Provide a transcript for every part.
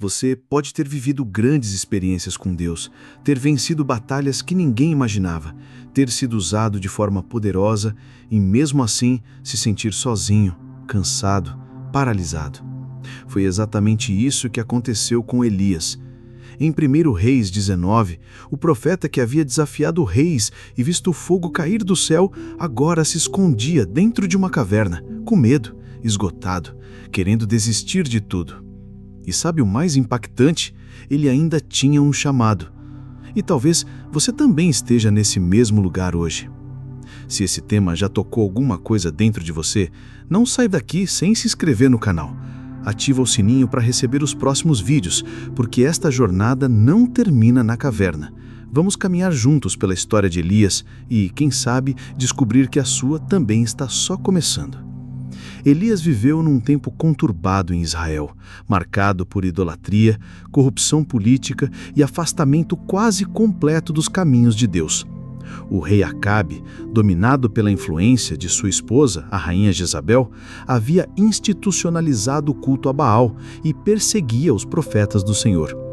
Você pode ter vivido grandes experiências com Deus, ter vencido batalhas que ninguém imaginava, ter sido usado de forma poderosa e mesmo assim se sentir sozinho, cansado, paralisado. Foi exatamente isso que aconteceu com Elias. Em 1 Reis 19, o profeta que havia desafiado reis e visto o fogo cair do céu, agora se escondia dentro de uma caverna, com medo, esgotado, querendo desistir de tudo. E sabe o mais impactante? Ele ainda tinha um chamado. E talvez você também esteja nesse mesmo lugar hoje. Se esse tema já tocou alguma coisa dentro de você, não saia daqui sem se inscrever no canal. Ativa o sininho para receber os próximos vídeos, porque esta jornada não termina na caverna. Vamos caminhar juntos pela história de Elias e, quem sabe, descobrir que a sua também está só começando. Elias viveu num tempo conturbado em Israel, marcado por idolatria, corrupção política e afastamento quase completo dos caminhos de Deus. O rei Acabe, dominado pela influência de sua esposa, a rainha Jezabel, havia institucionalizado o culto a Baal e perseguia os profetas do Senhor.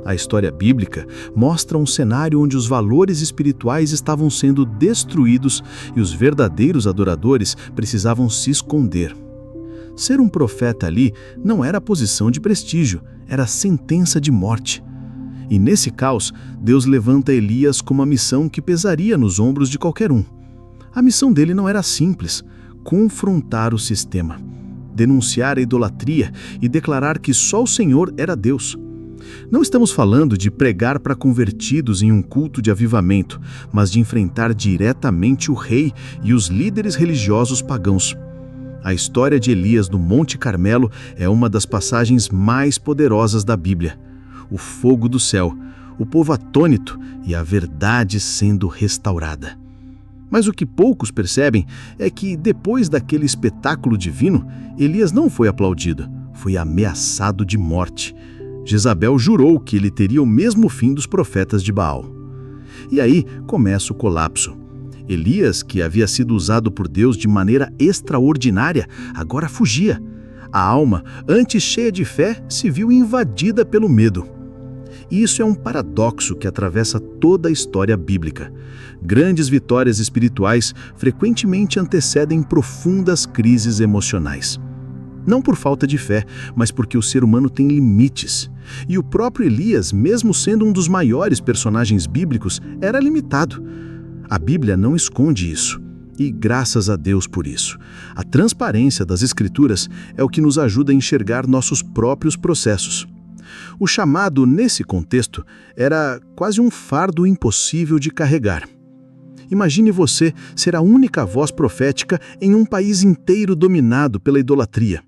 A história bíblica mostra um cenário onde os valores espirituais estavam sendo destruídos e os verdadeiros adoradores precisavam se esconder. Ser um profeta ali não era posição de prestígio, era sentença de morte. E nesse caos, Deus levanta Elias com uma missão que pesaria nos ombros de qualquer um. A missão dele não era simples: confrontar o sistema, denunciar a idolatria e declarar que só o Senhor era Deus. Não estamos falando de pregar para convertidos em um culto de avivamento, mas de enfrentar diretamente o rei e os líderes religiosos pagãos. A história de Elias no Monte Carmelo é uma das passagens mais poderosas da Bíblia. O fogo do céu, o povo atônito e a verdade sendo restaurada. Mas o que poucos percebem é que, depois daquele espetáculo divino, Elias não foi aplaudido, foi ameaçado de morte. Jezabel jurou que ele teria o mesmo fim dos profetas de Baal. E aí começa o colapso. Elias, que havia sido usado por Deus de maneira extraordinária, agora fugia. A alma, antes cheia de fé, se viu invadida pelo medo. E isso é um paradoxo que atravessa toda a história bíblica. Grandes vitórias espirituais frequentemente antecedem profundas crises emocionais. Não por falta de fé, mas porque o ser humano tem limites. E o próprio Elias, mesmo sendo um dos maiores personagens bíblicos, era limitado. A Bíblia não esconde isso. E graças a Deus por isso. A transparência das Escrituras é o que nos ajuda a enxergar nossos próprios processos. O chamado, nesse contexto, era quase um fardo impossível de carregar. Imagine você ser a única voz profética em um país inteiro dominado pela idolatria.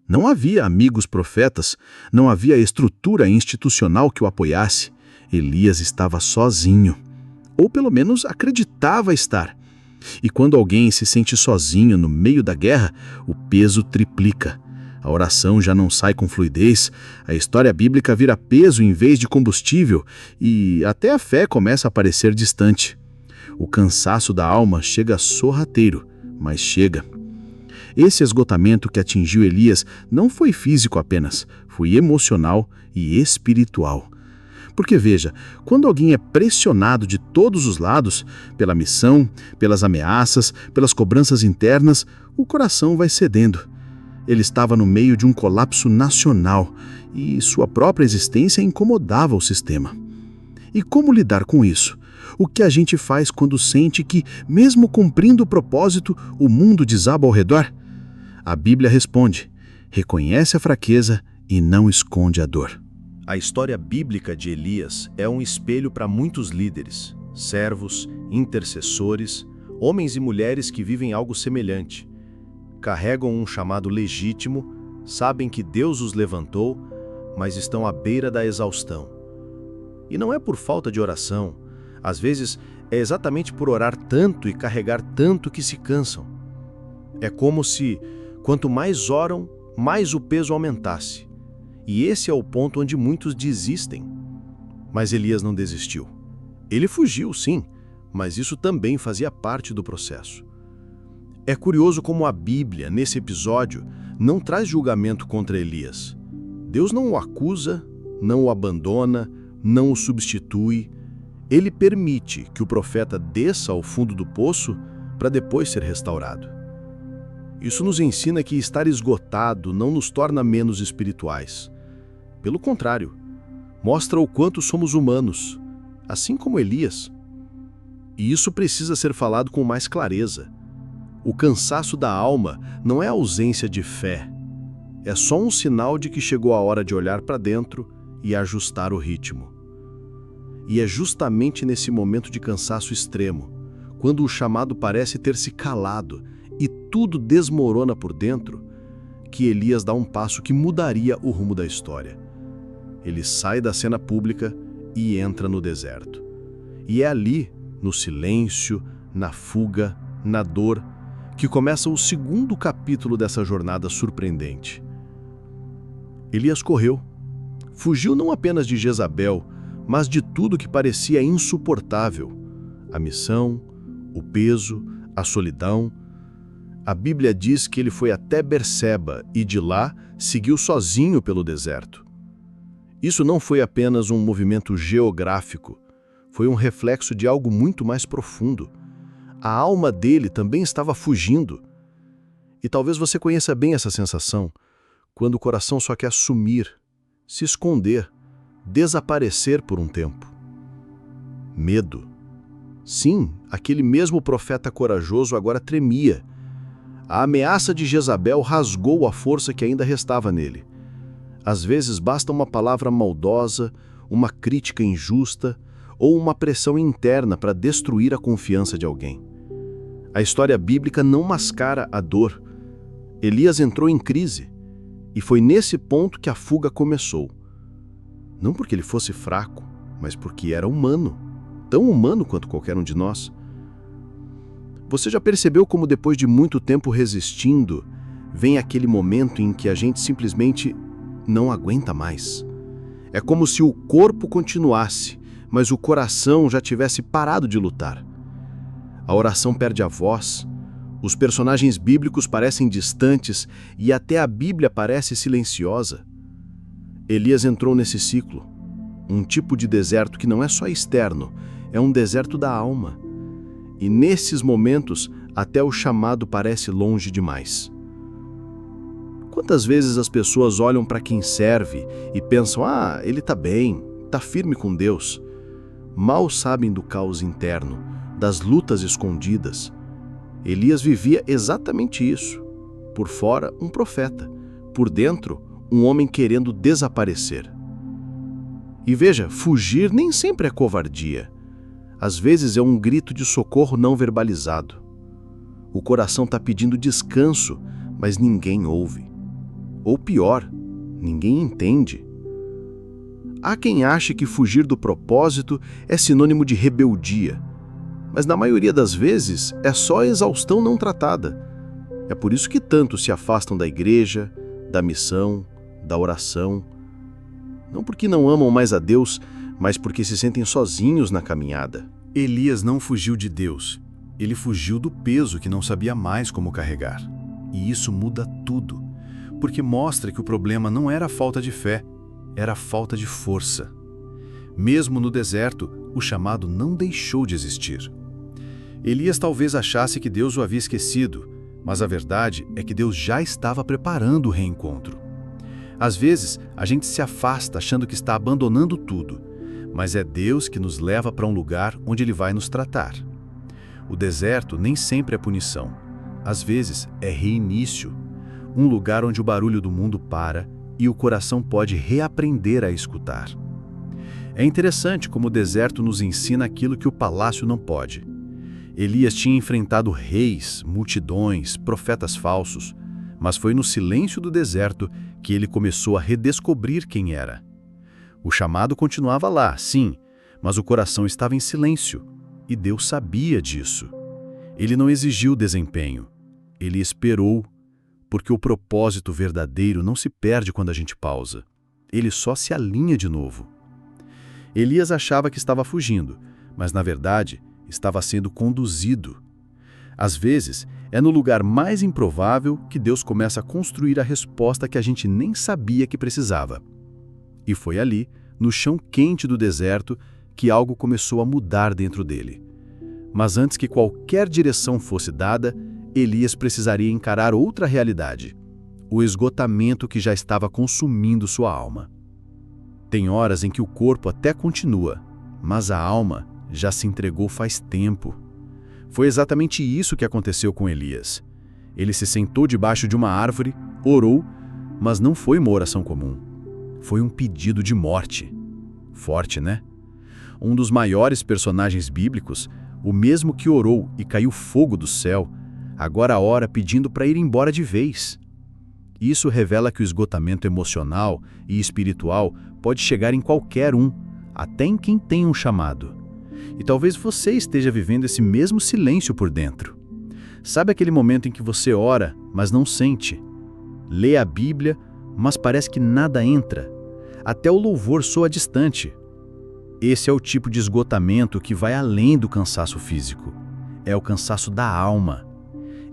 Não havia amigos profetas, não havia estrutura institucional que o apoiasse. Elias estava sozinho, ou pelo menos acreditava estar. E quando alguém se sente sozinho no meio da guerra, o peso triplica. A oração já não sai com fluidez, a história bíblica vira peso em vez de combustível e até a fé começa a parecer distante. O cansaço da alma chega sorrateiro, mas chega. Esse esgotamento que atingiu Elias não foi físico apenas, foi emocional e espiritual. Porque veja, quando alguém é pressionado de todos os lados, pela missão, pelas ameaças, pelas cobranças internas, o coração vai cedendo. Ele estava no meio de um colapso nacional e sua própria existência incomodava o sistema. E como lidar com isso? O que a gente faz quando sente que, mesmo cumprindo o propósito, o mundo desaba ao redor? A Bíblia responde: reconhece a fraqueza e não esconde a dor. A história bíblica de Elias é um espelho para muitos líderes, servos, intercessores, homens e mulheres que vivem algo semelhante. Carregam um chamado legítimo, sabem que Deus os levantou, mas estão à beira da exaustão. E não é por falta de oração, às vezes é exatamente por orar tanto e carregar tanto que se cansam. É como se, quanto mais oram, mais o peso aumentasse. E esse é o ponto onde muitos desistem. Mas Elias não desistiu. Ele fugiu, sim, mas isso também fazia parte do processo. É curioso como a Bíblia, nesse episódio, não traz julgamento contra Elias. Deus não o acusa, não o abandona, não o substitui. Ele permite que o profeta desça ao fundo do poço para depois ser restaurado. Isso nos ensina que estar esgotado não nos torna menos espirituais. Pelo contrário, mostra o quanto somos humanos, assim como Elias. E isso precisa ser falado com mais clareza. O cansaço da alma não é ausência de fé. É só um sinal de que chegou a hora de olhar para dentro e ajustar o ritmo. E é justamente nesse momento de cansaço extremo, quando o chamado parece ter se calado e tudo desmorona por dentro, que Elias dá um passo que mudaria o rumo da história. Ele sai da cena pública e entra no deserto. E é ali, no silêncio, na fuga, na dor, que começa o segundo capítulo dessa jornada surpreendente. Elias correu. Fugiu não apenas de Jezabel, mas de tudo que parecia insuportável. A missão, o peso, a solidão. A Bíblia diz que ele foi até Berseba e de lá seguiu sozinho pelo deserto. Isso não foi apenas um movimento geográfico, foi um reflexo de algo muito mais profundo. A alma dele também estava fugindo. E talvez você conheça bem essa sensação, quando o coração só quer sumir, se esconder, desaparecer por um tempo. Medo. Sim, aquele mesmo profeta corajoso agora tremia. A ameaça de Jezabel rasgou a força que ainda restava nele. Às vezes basta uma palavra maldosa, uma crítica injusta ou uma pressão interna para destruir a confiança de alguém. A história bíblica não mascara a dor. Elias entrou em crise, e foi nesse ponto que a fuga começou. Não porque ele fosse fraco, mas porque era humano, tão humano quanto qualquer um de nós. Você já percebeu como depois de muito tempo resistindo, vem aquele momento em que a gente simplesmente não aguenta mais? É como se o corpo continuasse, mas o coração já tivesse parado de lutar. A oração perde a voz, os personagens bíblicos parecem distantes e até a Bíblia parece silenciosa. Elias entrou nesse ciclo, um tipo de deserto que não é só externo, é um deserto da alma. E nesses momentos, até o chamado parece longe demais. Quantas vezes as pessoas olham para quem serve e pensam, ele está bem, está firme com Deus. Mal sabem do caos interno, das lutas escondidas. Elias vivia exatamente isso. Por fora, um profeta. Por dentro, um homem querendo desaparecer. E veja, fugir nem sempre é covardia. Às vezes é um grito de socorro não verbalizado. O coração está pedindo descanso, mas ninguém ouve. Ou pior, ninguém entende. Há quem ache que fugir do propósito é sinônimo de rebeldia, mas na maioria das vezes é só exaustão não tratada. É por isso que tantos se afastam da igreja, da missão, da oração. Não porque não amam mais a Deus, mas porque se sentem sozinhos na caminhada. Elias não fugiu de Deus. Ele fugiu do peso que não sabia mais como carregar. E isso muda tudo, porque mostra que o problema não era a falta de fé, era a falta de força. Mesmo no deserto, o chamado não deixou de existir. Elias talvez achasse que Deus o havia esquecido, mas a verdade é que Deus já estava preparando o reencontro. Às vezes, a gente se afasta achando que está abandonando tudo, mas é Deus que nos leva para um lugar onde Ele vai nos tratar. O deserto nem sempre é punição. Às vezes, é reinício, um lugar onde o barulho do mundo para e o coração pode reaprender a escutar. É interessante como o deserto nos ensina aquilo que o palácio não pode. Elias tinha enfrentado reis, multidões, profetas falsos, mas foi no silêncio do deserto que ele começou a redescobrir quem era. O chamado continuava lá, sim, mas o coração estava em silêncio, e Deus sabia disso. Ele não exigiu desempenho, ele esperou, porque o propósito verdadeiro não se perde quando a gente pausa, ele só se alinha de novo. Elias achava que estava fugindo, mas na verdade estava sendo conduzido. Às vezes, é no lugar mais improvável que Deus começa a construir a resposta que a gente nem sabia que precisava. E foi ali, no chão quente do deserto, que algo começou a mudar dentro dele. Mas antes que qualquer direção fosse dada, Elias precisaria encarar outra realidade: o esgotamento que já estava consumindo sua alma. Tem horas em que o corpo até continua, mas a alma já se entregou faz tempo. Foi exatamente isso que aconteceu com Elias. Ele se sentou debaixo de uma árvore, orou, mas não foi uma oração comum. Foi um pedido de morte. Forte, né? Um dos maiores personagens bíblicos, o mesmo que orou e caiu fogo do céu, agora ora pedindo para ir embora de vez. Isso revela que o esgotamento emocional e espiritual pode chegar em qualquer um, até em quem tem um chamado. E talvez você esteja vivendo esse mesmo silêncio por dentro. Sabe aquele momento em que você ora, mas não sente? Lê a Bíblia, mas parece que nada entra. Até o louvor soa distante. Esse é o tipo de esgotamento que vai além do cansaço físico. É o cansaço da alma.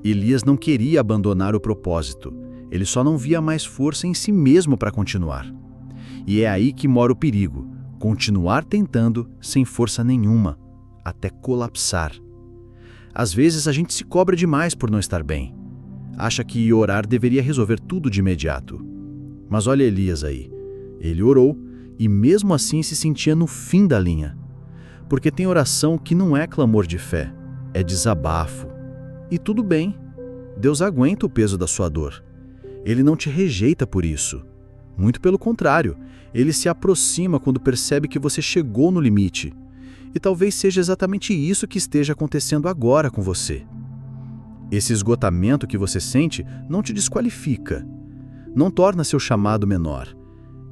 Elias não queria abandonar o propósito. Ele só não via mais força em si mesmo para continuar. E é aí que mora o perigo: continuar tentando sem força nenhuma, até colapsar. Às vezes a gente se cobra demais por não estar bem. Acha que orar deveria resolver tudo de imediato. Mas olha Elias aí. Ele orou e mesmo assim se sentia no fim da linha. Porque tem oração que não é clamor de fé, é desabafo. E tudo bem, Deus aguenta o peso da sua dor. Ele não te rejeita por isso. Muito pelo contrário, ele se aproxima quando percebe que você chegou no limite. E talvez seja exatamente isso que esteja acontecendo agora com você. Esse esgotamento que você sente não te desqualifica. Não torna seu chamado menor.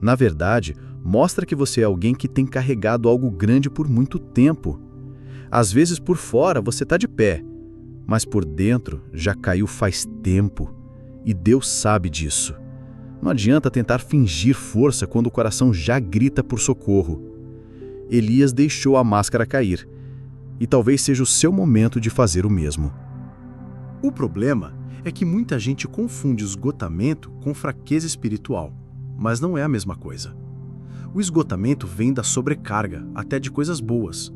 Na verdade, mostra que você é alguém que tem carregado algo grande por muito tempo. Às vezes por fora você está de pé, mas por dentro já caiu faz tempo. E Deus sabe disso. Não adianta tentar fingir força quando o coração já grita por socorro. Elias deixou a máscara cair, e talvez seja o seu momento de fazer o mesmo. O problema é que muita gente confunde o esgotamento com fraqueza espiritual, mas não é a mesma coisa. O esgotamento vem da sobrecarga, até de coisas boas.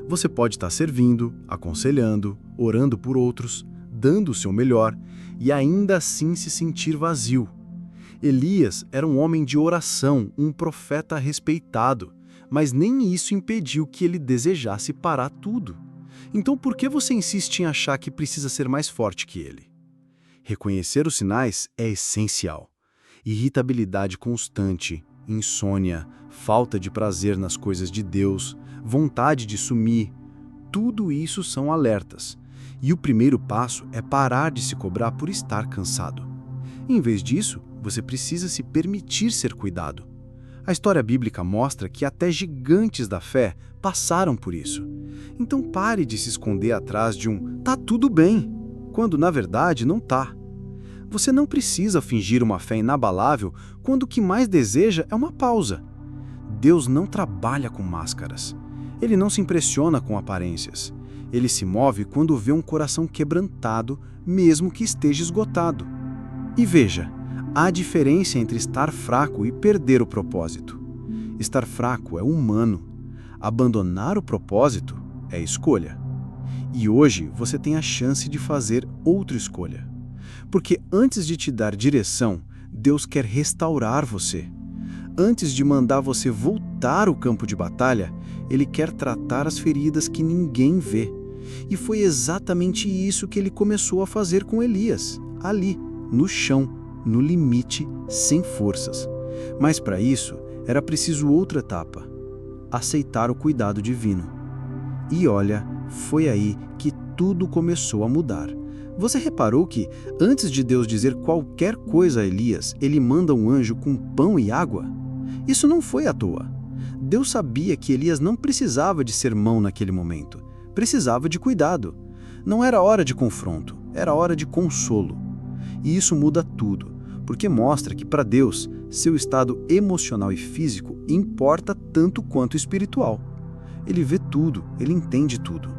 Você pode estar servindo, aconselhando, orando por outros, dando o seu melhor, e ainda assim se sentir vazio. Elias era um homem de oração, um profeta respeitado, mas nem isso impediu que ele desejasse parar tudo. Então por que você insiste em achar que precisa ser mais forte que ele? Reconhecer os sinais é essencial. Irritabilidade constante, insônia, falta de prazer nas coisas de Deus, vontade de sumir, tudo isso são alertas. E o primeiro passo é parar de se cobrar por estar cansado. Em vez disso, você precisa se permitir ser cuidado. A história bíblica mostra que até gigantes da fé passaram por isso. Então pare de se esconder atrás de um "tá tudo bem", quando na verdade não tá. Você não precisa fingir uma fé inabalável quando o que mais deseja é uma pausa. Deus não trabalha com máscaras. Ele não se impressiona com aparências. Ele se move quando vê um coração quebrantado, mesmo que esteja esgotado. E veja, há diferença entre estar fraco e perder o propósito. Estar fraco é humano. Abandonar o propósito é escolha. E hoje você tem a chance de fazer outra escolha. Porque antes de te dar direção, Deus quer restaurar você. Antes de mandar você voltar ao campo de batalha, Ele quer tratar as feridas que ninguém vê. E foi exatamente isso que Ele começou a fazer com Elias, ali, no chão, no limite, sem forças. Mas para isso, era preciso outra etapa: aceitar o cuidado divino. E olha, foi aí que tudo começou a mudar. Você reparou que, antes de Deus dizer qualquer coisa a Elias, ele manda um anjo com pão e água? Isso não foi à toa. Deus sabia que Elias não precisava de sermão naquele momento. Precisava de cuidado. Não era hora de confronto, era hora de consolo. E isso muda tudo, porque mostra que para Deus, seu estado emocional e físico importa tanto quanto o espiritual. Ele vê tudo, ele entende tudo.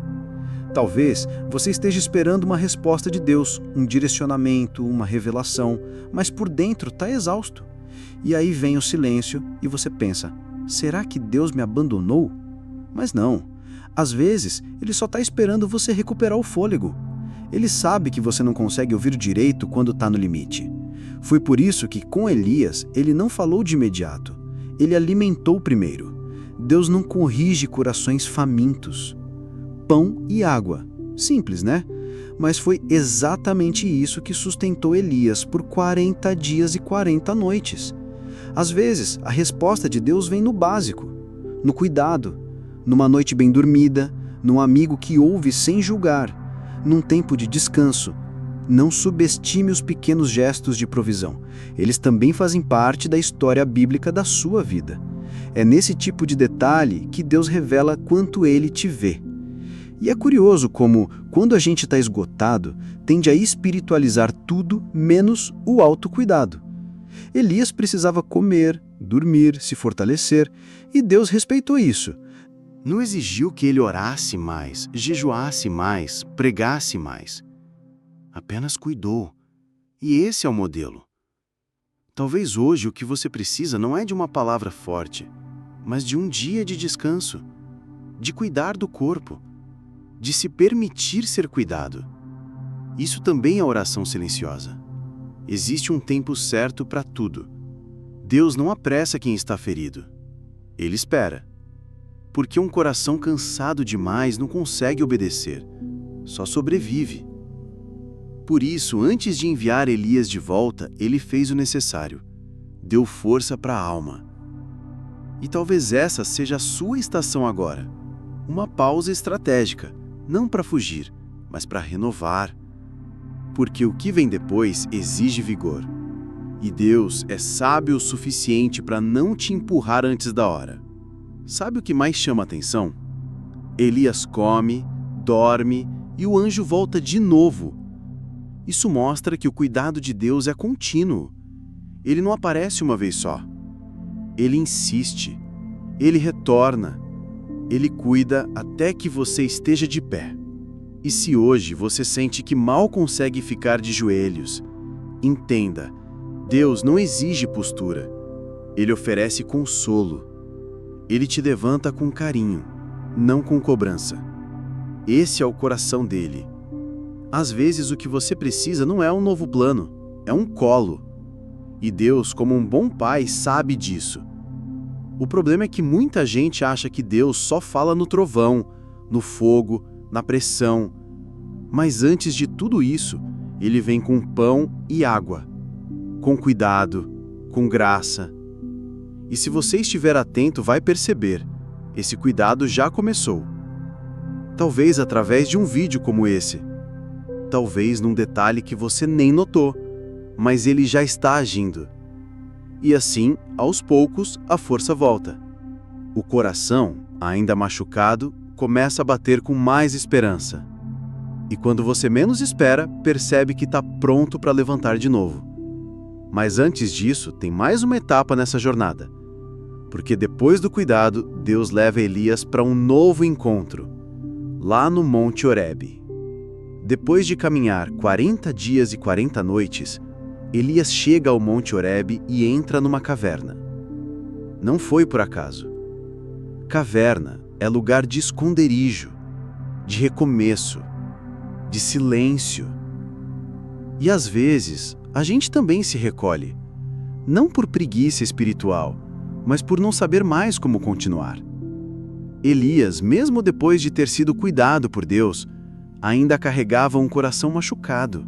Talvez você esteja esperando uma resposta de Deus, um direcionamento, uma revelação, mas por dentro está exausto. E aí vem o silêncio e você pensa, será que Deus me abandonou? Mas não. Às vezes, Ele só está esperando você recuperar o fôlego. Ele sabe que você não consegue ouvir direito quando está no limite. Foi por isso que, com Elias, ele não falou de imediato. Ele alimentou primeiro. Deus não corrige corações famintos. Pão e água. Simples, né? Mas foi exatamente isso que sustentou Elias por 40 dias e 40 noites. Às vezes, a resposta de Deus vem no básico, no cuidado, numa noite bem dormida, num amigo que ouve sem julgar, num tempo de descanso. Não subestime os pequenos gestos de provisão. Eles também fazem parte da história bíblica da sua vida. É nesse tipo de detalhe que Deus revela quanto Ele te vê. E é curioso como, quando a gente está esgotado, tende a espiritualizar tudo menos o autocuidado. Elias precisava comer, dormir, se fortalecer, e Deus respeitou isso. Não exigiu que ele orasse mais, jejuasse mais, pregasse mais. Apenas cuidou. E esse é o modelo. Talvez hoje o que você precisa não é de uma palavra forte, mas de um dia de descanso, de cuidar do corpo, de se permitir ser cuidado. Isso também é oração silenciosa. Existe um tempo certo para tudo. Deus não apressa quem está ferido. Ele espera. Porque um coração cansado demais não consegue obedecer, só sobrevive. Por isso, antes de enviar Elias de volta, ele fez o necessário. Deu força para a alma. E talvez essa seja a sua estação agora. Uma pausa estratégica, não para fugir, mas para renovar. Porque o que vem depois exige vigor. E Deus é sábio o suficiente para não te empurrar antes da hora. Sabe o que mais chama a atenção? Elias come, dorme e o anjo volta de novo. Isso mostra que o cuidado de Deus é contínuo. Ele não aparece uma vez só. Ele insiste. Ele retorna. Ele cuida até que você esteja de pé. E se hoje você sente que mal consegue ficar de joelhos, entenda, Deus não exige postura. Ele oferece consolo. Ele te levanta com carinho, não com cobrança. Esse é o coração dele. Às vezes o que você precisa não é um novo plano, é um colo. E Deus, como um bom pai, sabe disso. O problema é que muita gente acha que Deus só fala no trovão, no fogo, na pressão. Mas antes de tudo isso, Ele vem com pão e água, com cuidado, com graça. E se você estiver atento, vai perceber, esse cuidado já começou. Talvez através de um vídeo como esse. Talvez num detalhe que você nem notou, mas ele já está agindo. E assim, aos poucos, a força volta. O coração, ainda machucado, começa a bater com mais esperança. E quando você menos espera, percebe que está pronto para levantar de novo. Mas antes disso, tem mais uma etapa nessa jornada. Porque depois do cuidado, Deus leva Elias para um novo encontro, lá no Monte Horebe. Depois de caminhar 40 dias e 40 noites, Elias chega ao Monte Horebe e entra numa caverna. Não foi por acaso. Caverna é lugar de esconderijo, de recomeço, de silêncio. E às vezes, a gente também se recolhe, não por preguiça espiritual, mas por não saber mais como continuar. Elias, mesmo depois de ter sido cuidado por Deus, ainda carregava um coração machucado.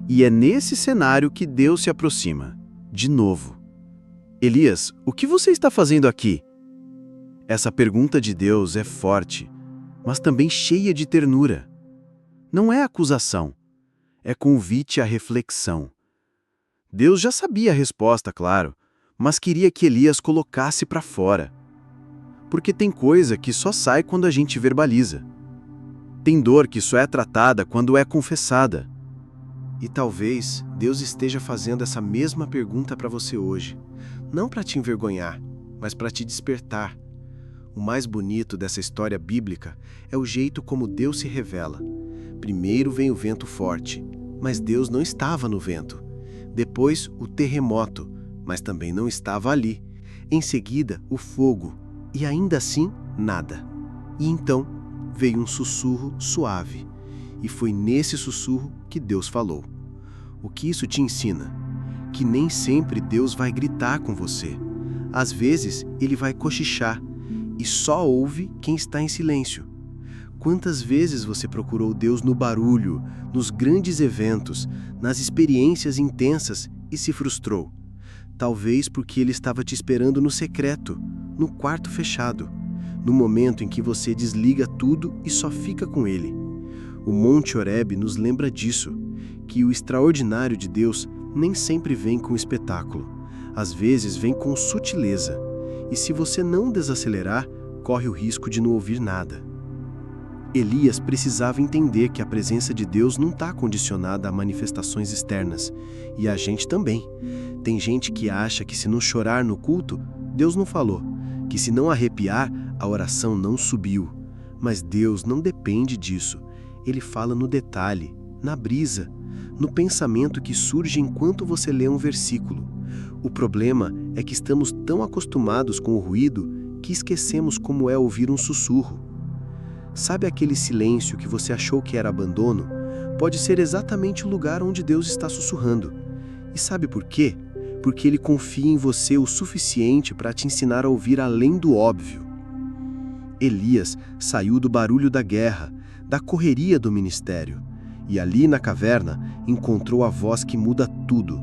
E é nesse cenário que Deus se aproxima, de novo. Elias, o que você está fazendo aqui? Essa pergunta de Deus é forte, mas também cheia de ternura. Não é acusação, é convite à reflexão. Deus já sabia a resposta, claro, mas queria que Elias colocasse para fora. Porque tem coisa que só sai quando a gente verbaliza. Tem dor que só é tratada quando é confessada. E talvez Deus esteja fazendo essa mesma pergunta para você hoje. Não para te envergonhar, mas para te despertar. O mais bonito dessa história bíblica é o jeito como Deus se revela. Primeiro vem o vento forte, mas Deus não estava no vento. Depois, o terremoto, mas também não estava ali. Em seguida, o fogo, e ainda assim, nada. E então, veio um sussurro suave. E foi nesse sussurro que Deus falou. O que isso te ensina? Que nem sempre Deus vai gritar com você. Às vezes, Ele vai cochichar, e só ouve quem está em silêncio. Quantas vezes você procurou Deus no barulho, nos grandes eventos, nas experiências intensas e se frustrou? Talvez porque Ele estava te esperando no secreto, no quarto fechado, no momento em que você desliga tudo e só fica com Ele. O Monte Horebe nos lembra disso, que o extraordinário de Deus nem sempre vem com espetáculo. Às vezes vem com sutileza, e se você não desacelerar, corre o risco de não ouvir nada. Elias precisava entender que a presença de Deus não está condicionada a manifestações externas, e a gente também. Tem gente que acha que se não chorar no culto, Deus não falou, que se não arrepiar, a oração não subiu. Mas Deus não depende disso. Ele fala no detalhe, na brisa, no pensamento que surge enquanto você lê um versículo. O problema é que estamos tão acostumados com o ruído que esquecemos como é ouvir um sussurro. Sabe aquele silêncio que você achou que era abandono? Pode ser exatamente o lugar onde Deus está sussurrando. E sabe por quê? Porque Ele confia em você o suficiente para te ensinar a ouvir além do óbvio. Elias saiu do barulho da guerra, da correria do ministério, e ali na caverna encontrou a voz que muda tudo.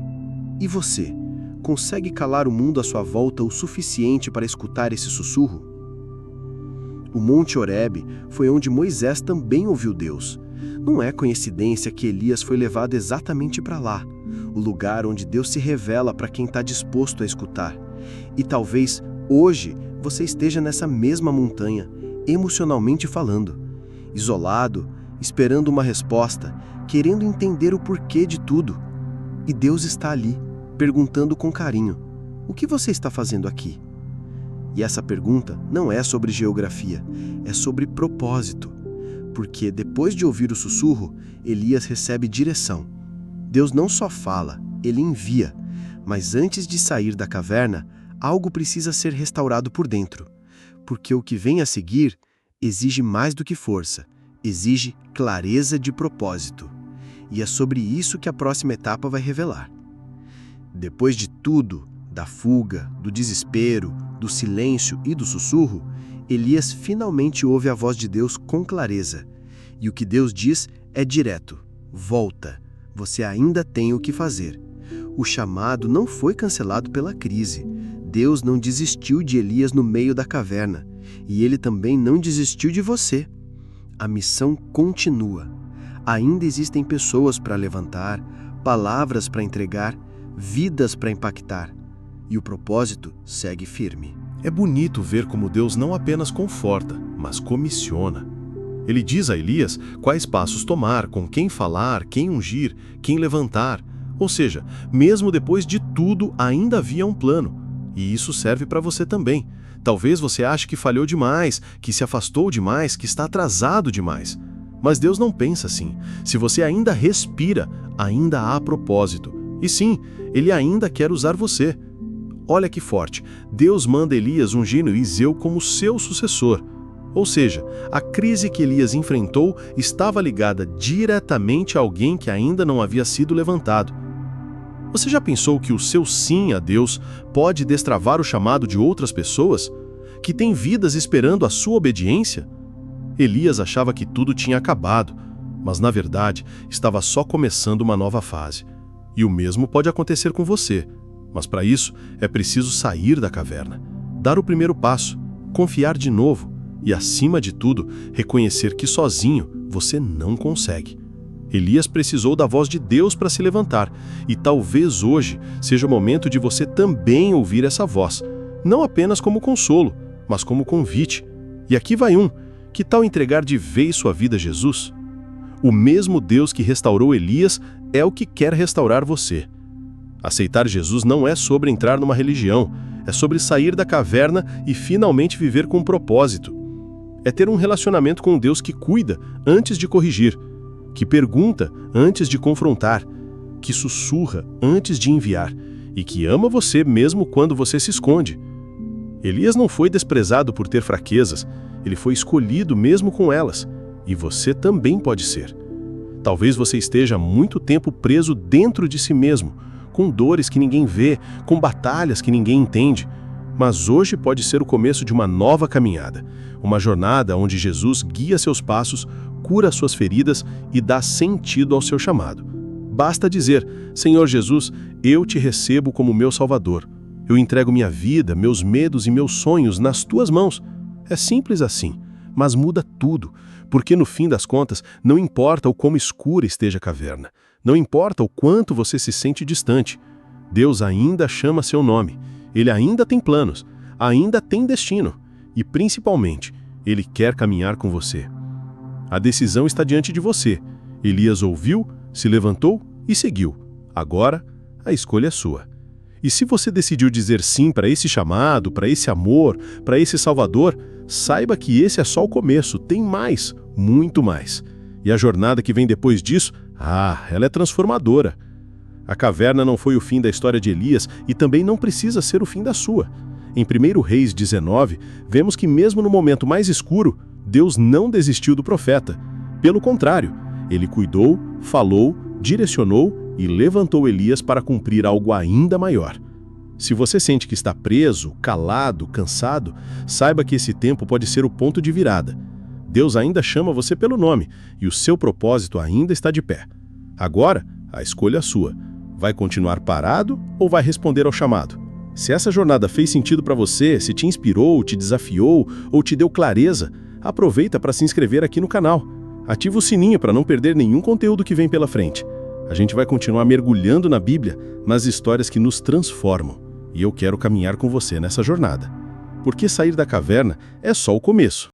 E você? Consegue calar o mundo à sua volta o suficiente para escutar esse sussurro? O Monte Horebe foi onde Moisés também ouviu Deus. Não é coincidência que Elias foi levado exatamente para lá, o lugar onde Deus se revela para quem está disposto a escutar. E talvez hoje você esteja nessa mesma montanha, emocionalmente falando, isolado, esperando uma resposta, querendo entender o porquê de tudo. E Deus está ali, perguntando com carinho: o que você está fazendo aqui? E essa pergunta não é sobre geografia, é sobre propósito. Porque depois de ouvir o sussurro, Elias recebe direção. Deus não só fala, Ele envia. Mas antes de sair da caverna, algo precisa ser restaurado por dentro. Porque o que vem a seguir exige mais do que força, exige clareza de propósito. E é sobre isso que a próxima etapa vai revelar. Depois de tudo, da fuga, do desespero, do silêncio e do sussurro, Elias finalmente ouve a voz de Deus com clareza. E o que Deus diz é direto: volta, você ainda tem o que fazer. O chamado não foi cancelado pela crise. Deus não desistiu de Elias no meio da caverna. E Ele também não desistiu de você. A missão continua. Ainda existem pessoas para levantar, palavras para entregar, vidas para impactar. E o propósito segue firme. É bonito ver como Deus não apenas conforta, mas comissiona. Ele diz a Elias quais passos tomar, com quem falar, quem ungir, quem levantar. Ou seja, mesmo depois de tudo, ainda havia um plano. E isso serve para você também. Talvez você ache que falhou demais, que se afastou demais, que está atrasado demais. Mas Deus não pensa assim. Se você ainda respira, ainda há propósito. E sim, Ele ainda quer usar você. Olha que forte, Deus manda Elias ungir Eliseu como seu sucessor. Ou seja, a crise que Elias enfrentou estava ligada diretamente a alguém que ainda não havia sido levantado. Você já pensou que o seu sim a Deus pode destravar o chamado de outras pessoas, que têm vidas esperando a sua obediência? Elias achava que tudo tinha acabado, mas na verdade estava só começando uma nova fase. E o mesmo pode acontecer com você. Mas para isso, é preciso sair da caverna, dar o primeiro passo, confiar de novo e, acima de tudo, reconhecer que sozinho você não consegue. Elias precisou da voz de Deus para se levantar, e talvez hoje seja o momento de você também ouvir essa voz, não apenas como consolo, mas como convite. E aqui vai um: que tal entregar de vez sua vida a Jesus? O mesmo Deus que restaurou Elias é o que quer restaurar você. Aceitar Jesus não é sobre entrar numa religião, É sobre sair da caverna e finalmente viver com um propósito. É ter um relacionamento com Deus que cuida antes de corrigir, que pergunta antes de confrontar, que sussurra antes de enviar e que ama você mesmo quando você se esconde. Elias não foi desprezado por ter fraquezas, ele foi escolhido mesmo com elas, e você também pode ser. Talvez você esteja há muito tempo preso dentro de si mesmo, com dores que ninguém vê, com batalhas que ninguém entende, mas hoje pode ser o começo de uma nova caminhada, uma jornada onde Jesus guia seus passos, cura suas feridas e dá sentido ao seu chamado. Basta dizer: Senhor Jesus, eu te recebo como meu Salvador. Eu entrego minha vida, meus medos e meus sonhos nas tuas mãos. É simples assim, mas muda tudo, porque no fim das contas não importa o quão escura esteja a caverna, não importa o quanto você se sente distante. Deus ainda chama seu nome, Ele ainda tem planos, ainda tem destino e, principalmente, Ele quer caminhar com você. A decisão está diante de você. Elias ouviu, se levantou e seguiu. Agora, a escolha é sua. E se você decidiu dizer sim para esse chamado, para esse amor, para esse Salvador, saiba que esse é só o começo, tem mais, muito mais. E a jornada que vem depois disso, ela é transformadora. A caverna não foi o fim da história de Elias e também não precisa ser o fim da sua. Em 1 Reis 19, vemos que mesmo no momento mais escuro, Deus não desistiu do profeta. Pelo contrário, ele cuidou, falou, direcionou e levantou Elias para cumprir algo ainda maior. Se você sente que está preso, calado, cansado, saiba que esse tempo pode ser o ponto de virada. Deus ainda chama você pelo nome e o seu propósito ainda está de pé. Agora, a escolha é sua. Vai continuar parado ou vai responder ao chamado? Se essa jornada fez sentido para você, se te inspirou, te desafiou ou te deu clareza, aproveita para se inscrever aqui no canal. Ativa o sininho para não perder nenhum conteúdo que vem pela frente. A gente vai continuar mergulhando na Bíblia, nas histórias que nos transformam. E eu quero caminhar com você nessa jornada. Porque sair da caverna é só o começo.